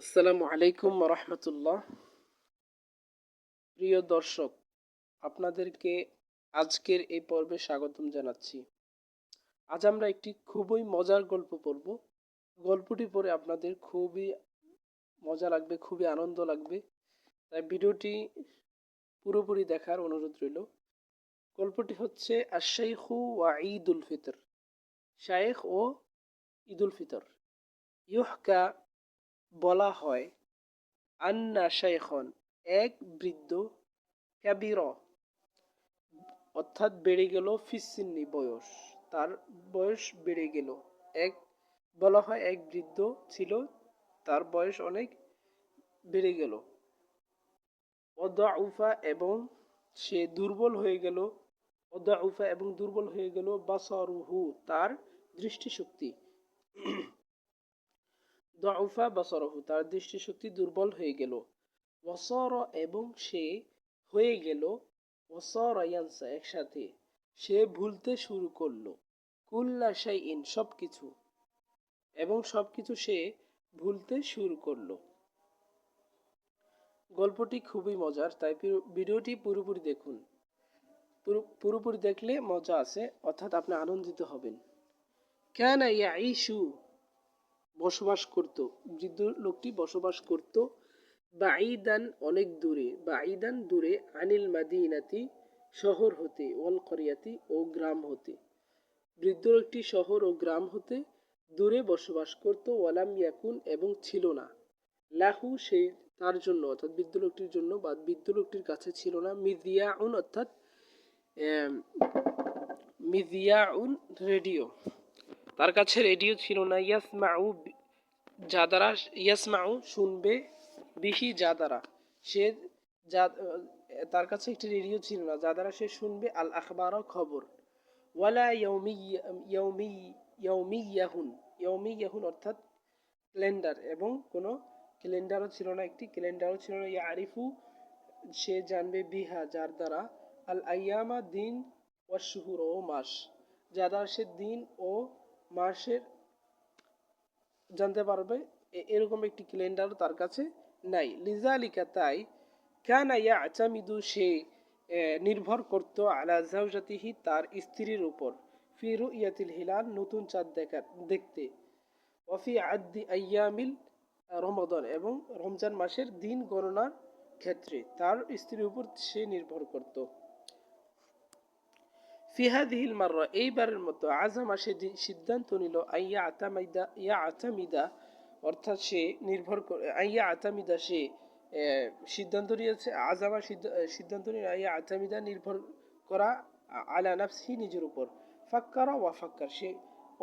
আসসালামু আলাইকুম রহমতুল্লাহ। প্রিয় দর্শক, আপনাদেরকে আজকের এই পর্বে স্বাগতম জানাচ্ছি। আজ আমরা একটি খুবই মজার গল্প পড়ব। গল্পটি পড়ে আপনাদের খুবই মজা লাগবে, খুবই আনন্দ লাগবে, তাই ভিডিওটি পুরোপুরি দেখার অনুরোধ রইল। গল্পটি হচ্ছে আশ-শাইখু ওয়া ঈদুল ফিতর, শায়েখ ও ঈদুল ফিতর। ইউহকা, বলা হয়, আন্না শাইখন, এক বৃদ্ধ, কাবির অর্থাৎ বেড়ে গেল, ফিসিন্নি বয়স, তার বয়স বেড়ে গেল। এক বলা হয় এক বৃদ্ধ ছিল, তার বয়স অনেক বেড়ে গেল। অদাউফা, এবং সে দুর্বল হয়ে গেল। অদাউফা, এবং দুর্বল হয়ে গেল। বাসারুহু, তার দৃষ্টিশক্তি। দাউফা বাসারুহু, তার দৃষ্টিশক্তি দুর্বল হয়ে গেল। ওয়াসার, এবং সে হয়ে গেল। ওয়াসার ইয়ানসা, একসাথে সে ভুলতে শুরু করলো। কুল্লা শাইইন, সবকিছু, এবং সবকিছু সে ভুলতে শুরু করলো। গল্পটি খুবই মজার, তাই ভিডিওটি পুরোপুরি দেখুন। পুরোপুরি দেখলে মজা আছে, অর্থাৎ আপনি আনন্দিত হবেন। কানা ইয়াইশু, বসবাস করত, বৃদ্ধ লোকটি বসবাস করত। বাঈদান, অনেক দূরে। বাঈদান, দূরে। আনিল মাদিনাতি, শহর হতে। ওয়াল করিয়াতি, ও গ্রাম হতে। বৃদ্ধ লোকটি শহর ও গ্রাম হতে দূরে বসবাস করত। ওয়ালাম ইয়াকুন, এবং ছিল না। লাহু, সেই তার জন্য, অর্থাৎ বৃদ্ধ লোকটির জন্য বা বৃদ্ধ লোকটির কাছে ছিল না। মিদিয়াউন, অর্থাৎ মিদিয়াউন, রেডিও, তার কাছে রেডিও ছিল না। ইয়াসমাউ, যা দ্বারা ইয়াসমাউ, শুনবে। বিহি, যা দ্বারা সে, যা তার কাছে একটি রেডিও ছিল না যা দ্বারা সে শুনবে। আল আখবার, খবর। ওয়ালা ইয়াউমিয়াহুন, ইয়াহুন, অর্থাৎ ক্যালেন্ডার, এবং কোনো ক্যালেন্ডারও ছিল না, একটি ক্যালেন্ডারও ছিল না। ইয়ারিফু, সে জানবে। বিহা, যার দ্বারা। আল আইয়ামা, দিন। ওয়াশুহুর, ও মাস, যা দ্বারা সে দিন ও মাসের জানতে পারবে। এরকম একটি ক্যালেন্ডারও তার কাছে নাই। লিজালিকা, তাই। কানা ইয়াতামিদু, সে নির্ভর করত। আলা জাওজাতিহি, তার স্ত্রীর উপর। ফি রুইয়াতিল হিলাল, নতুন চাঁদ দেখতে। ওয়াফি আদ্দি আইয়ামিল রমাদান, এবং রমজান মাসের দিন গণনার ক্ষেত্রে তার স্ত্রীর উপর সে নির্ভর করত। ফি হাদিহিল মাররা, এইবারের মতো। আজামা, সে সিদ্ধান্ত নিল। ইয়া আতামিদা, অর্থাৎ সে নির্ভর করে। আইয়া আতামিদা, সে সিদ্ধান্ত নিয়েছে। আজামা, সিদ্ধান্ত নিয়ে। আইয়া আতামিদা, নির্ভর করা। আলা নাফসি, নিজের উপর। ফাক্কারা ওয়া ফাক্কার, সে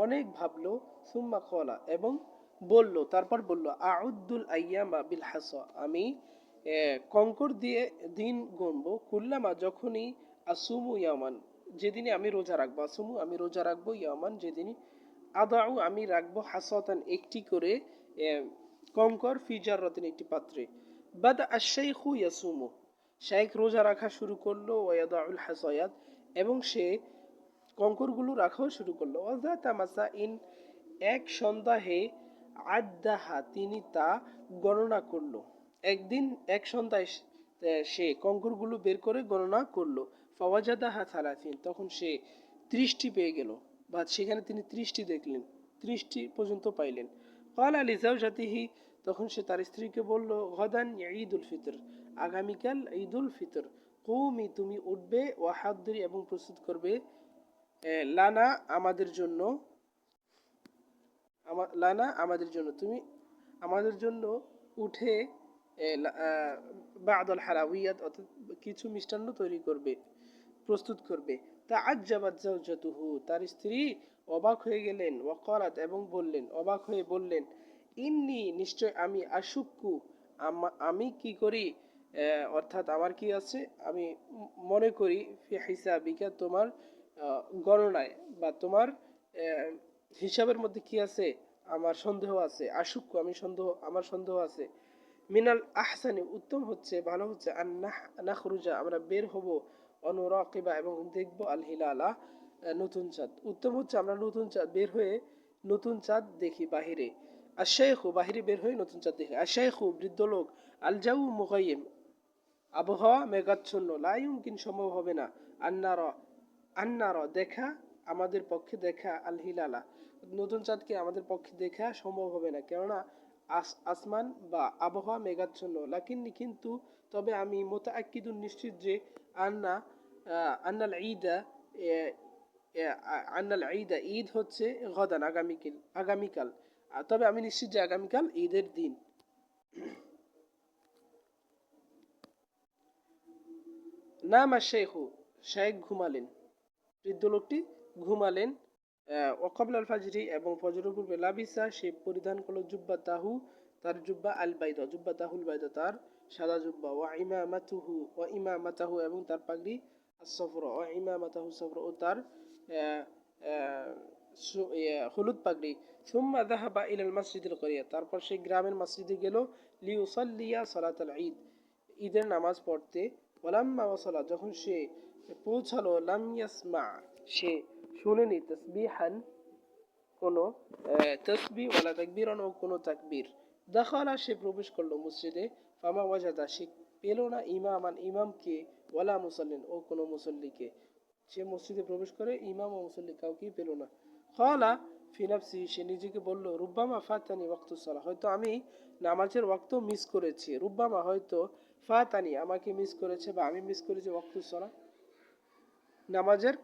অনেক ভাবলো। সুম্মা কলা, এবং বলল, তারপর বলল। আউদ্দুল আইয়ামা বিল হাসা, আমি কঙ্কর দিয়ে দিন গণবো। কুল্লামা, যখনই। আসুমু ইয়ামান, যেদিনে আমি রোজা রাখবো। আসুমু, আমি রোজা রাখবো। ইয়ামান, যেদিনই। আদাউ, আমি রাখবো। হাসাতান, একটি করে কঙ্কর। ফি জাররাতিন, একটি পাত্রে। বাদা আশ-শাইখু ইয়াসুমু, শাইখ রোজা রাখা শুরু করলো। ওয়াদাউল হাসায়াত, এবং সে কঙ্করগুলো রাখাও শুরু করলো। ওয়াজাতা মাসাইন, এক সন্ধ্যাহে। আদ্দাহা, তিনি তা গণনা করলো। একদিন এক সন্ধ্যায় সে কঙ্করগুলো বের করে গণনা করলো। ফাওয়াজাদাহা সালাসিন, তখন সে 30টি পেয়ে গেল, বা সেখানে তিনি 30টি দেখলেন, 30টি পর্যন্ত পাইলেন। ক্বালা লিজাওজাতিহি, তখন সে তার স্ত্রীকে বলল। গদান ঈদুল ফিতর, আগামীকাল ঈদুল ফিতর। কুমি, তুমি উঠবে। ওয়াহাদ্দিরি, এবং প্রস্তুত করবে। লানা, আমাদের জন্য। লানা, আমাদের জন্য। তুমি আমাদের জন্য উঠে বা'দাল হালাওয়াত, অর্থাৎ কিছু মিষ্টান্ন তৈরি করবে, প্রস্তুত করবে। তাআজ্জাবাত যাওজাতুহু, তার স্ত্রী অবাক হয়ে গেলেন। ওয়াকালাত, এবং বললেন, অবাক হয়ে বললেন। ইন্নী, নিশ্চয় আমি। আশুক্কু, আমি কি করি, অর্থাৎ আমার কি আছে, আমি মনে করি। ফি হিসাবিকা, তোমার গণনায়, বা তোমার হিসাবের মধ্যে কি আছে, আমার সন্দেহ আছে। আশুক্কু, আমি সন্দেহ, আমার সন্দেহ আছে। মিনাল আহসানি, উত্তম হচ্ছে, ভালো হচ্ছে। আন নাখরুজা, আমরা বের হব। অনুরাকিবা, এবং দেখব। আল হিলালা, নতুন চাঁদ। উত্তম হচ্ছে আমরা নতুন চাঁদ, বের হয়ে নতুন চাঁদ দেখি বাহিরে। আশ-শাইখু বাহিরে বের হয়ে নতুন চাঁদ দেখে, আশ-শাইখু বৃদ্ধ লোক, আল জাউ মুগাইয়িম আবহাওয়া মেঘাচ্ছন্ন, লা ইউমকিন সম্ভব হবে না, আন্নারা আন্নারা দেখা আমাদের পক্ষে দেখা, আল হিলালা নতুন চাঁদকে আমাদের পক্ষে দেখা সম্ভব হবে না, কেননা আসমান বা আবহাওয়া মেঘাচ্ছন্ন। লাকিন্নি কিন্তু, তবে আমি মুতাআক্কিদুন নিশ্চিত যে, আন্না আন্নাল ঈদা আন্নাল ঈদা ঈদ হচ্ছে গদান আগামীকাল। তবে আমি নিশ্চিত যে আগামীকাল ঈদের দিন। নাম আশ-শাইখু শাইখ ঘুমালেন, বৃদ্ধ লোকটি ঘুমালেন। ওয়াকাবলা আল ফাজরি এবং ফজরের পূর্বে, লাবিসা সে পরিধান করলো, জুব্বা তাহু তার জুব্বা, আল বাইদা জুব্বা তাহুল বাইদা তার সাদা জুব্বা, ওয়া ইমামাতাহু এবং তার পাগড়ি, as-সফরা ওয়া ইমামাতাহু সফরা ও তার হলুদ পাগড়ি। সুম্মা যাহাবা ইলাল মাসজিদিল করিয়া তারপর সে গ্রামের মসজিদে গেল, লিউসাল্লিয়া সালাতাল ঈদ ঈদের নামাজ পড়তে। ওয়ালাম্মা ওয়াসালা যখন সে পৌঁছালো, লাম ইয়াসমা সে শুনেনি, তাসবিহান কোনো তসবি, ওয়ালা তাকবীরান ও কোনো তাকবীর। দাখালা সে প্রবেশ করলো মসজিদে, ফামা ওয়াজাদা সে পেল না, ইমামান ইমামকে, ওয়ালা মুসাল্লিন ও কোনো মুসল্লিকে। সে মসজিদে প্রবেশ করে ইমাম ও মুসল্লি কাউকেই পেল না। ক্বালা ফি নাফসি সে নিজেকে বলল, রুব্বামা ফাতানি ওয়াক্তুস সালাহ হয়তো আমি নামাজের ওয়াক্ত মিস করেছি, রুব্বামা হয়তো, ফাতানি আমাকে মিস করেছে বা আমি মিস করেছি, ওয়াক্তুস সালাহ নামাজের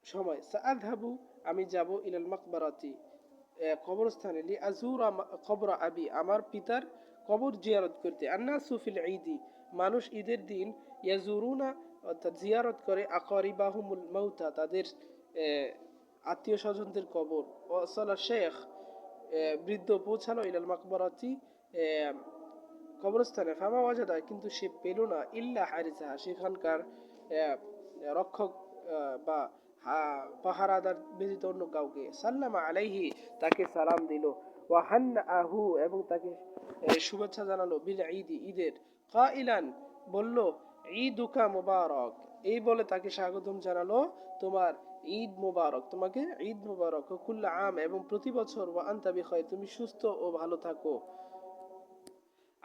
সময়। সাআযহাবু আমি যাব, ইলাল মাকবারাতি কবরস্থানে, লি আজুরা কবর আবি আমার পিতার কবর জিয়ারত করতে। আন্নাসু ফিল ঈদি মানুষ ঈদের দিন, ইয়াজুরুনা অর্থাৎ জিয়ারত করে, আকারিবাহুমুল মাউতা তাদের আত্মীয় স্বজনদের কবর। ওয়াসালা শেখ বৃদ্ধ পৌঁছালো, ইলাল মাকবারাতি কবরস্থানে, ফামা ওয়াজাদা কিন্তু সে পেল না, ইল্লা হারিসাহা সেখানকার রক্ষক বা পাহারাদার ব্যতীত অন্য কাউকে। সাল্লামা আলাইহি তাকে সালাম দিল, ওয়া হান্না আহু এবং তাকে শুভেচ্ছা জানালো, বিল ঈদি ঈদের, কাইলান বলল, ঈদুকা মুবারক এই বলে তাকে স্বাগতম জানালো, তোমার ঈদ মুবারক, তোমাকে ঈদ মুবারক, কুল্লা আম এবং প্রতি বছর, ওয়া আনতা বিখাইর তুমি সুস্থ ও ভালো থাকো।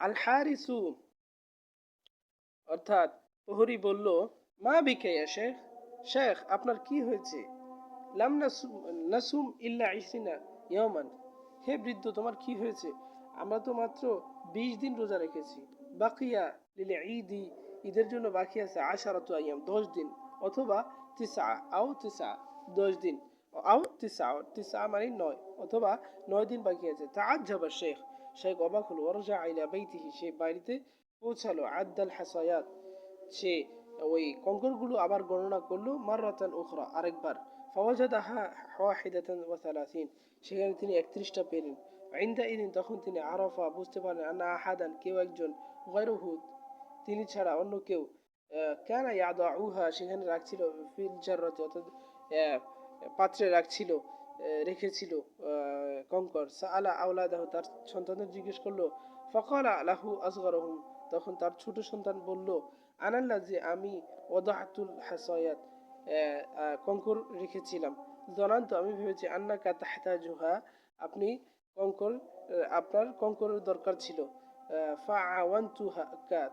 আল হারিসু অর্থাৎ প্রহরী বলল, মা বিকে ইয়া শেখ, শেখ আপনার কি হয়েছে? লাম নাসুম ইল্লা ইসরিনা ইয়ামান হে বৃদ্ধ তোমার কি হয়েছে? আমরা তো মাত্র 20 দিন রোজা রেখেছি। বাকিয়া লিল ঈদি ঈদের জন্য বাকি আছে, আশারাতু আইয়াম 10 দিন, অথবা তিসা আও তিসা 10 দিন, আও তিসা মানে 9, অথবা 9 দিন বাকি আছে। তাআজ্জাবা শেখ শেখ অবাক হলো, ওয়ারজা ইলা বাইতিহি সে বাড়িতে পৌঁছালো, আদ্দাল হাসায়াত সে ওই কঙ্করগুলো আবার গণনা করলো, মাররাতান উখরা আরেকবার, ফাওয়াজাদাহা ওয়াহিদাতান ওয়া সালাসিন সেখানে তিনি 31টা পেলেন। ইনদা ইদিন তখন তিনি আরাফা বুঝতে পারলেন, আন্না আহাদান কেউ একজন, গায়রুহু তিনি ছাড়া অন্য কেউ, কানা ইয়াদাউহা সেখানে রাখছিল, ফিল জাররাতি অর্থাৎ পাত্রে রেখেছিল কঙ্কর। সাআলা আওলাদাহু তার সন্তানদের জিজ্ঞেস করলো, ফাকালা লাহু আসগারুহুম তখন তার ছোট সন্তান বলল, আনাল্লাজি আমি, ওয়াদাহাতুল হাসায়াত কঙ্কর রেখেছিলাম, জনান্ত আমি ভেবেছি, আন্নাকা তাহতাজুহা আপনি কঙ্কর আপনার কঙ্করের দরকার ছিল, ফাআওয়ানতুকা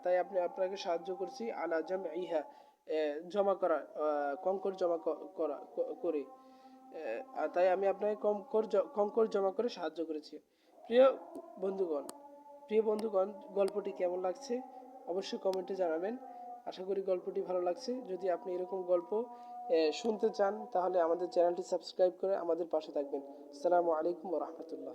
তাই আপনাকে সাহায্য করছি, আলা জামইহা জমা করা কঙ্কর জমা করা করে তাই আমি আপনাকে কঙ্কর জমা করে সাহায্য করেছি। প্রিয় বন্ধুগণ প্রিয় বন্ধুগণ গল্পটি কেমন লাগছে অবশ্যই কমেন্টে জানাবেন। আশা করি গল্পটি ভালো লাগছে। যদি আপনি এরকম গল্প শুনতে চান তাহলে আমাদের চ্যানেলটি সাবস্ক্রাইব করে আমাদের পাশে থাকবেন। আসসালামু আলাইকুম ওয়া রাহমাতুল্লাহ।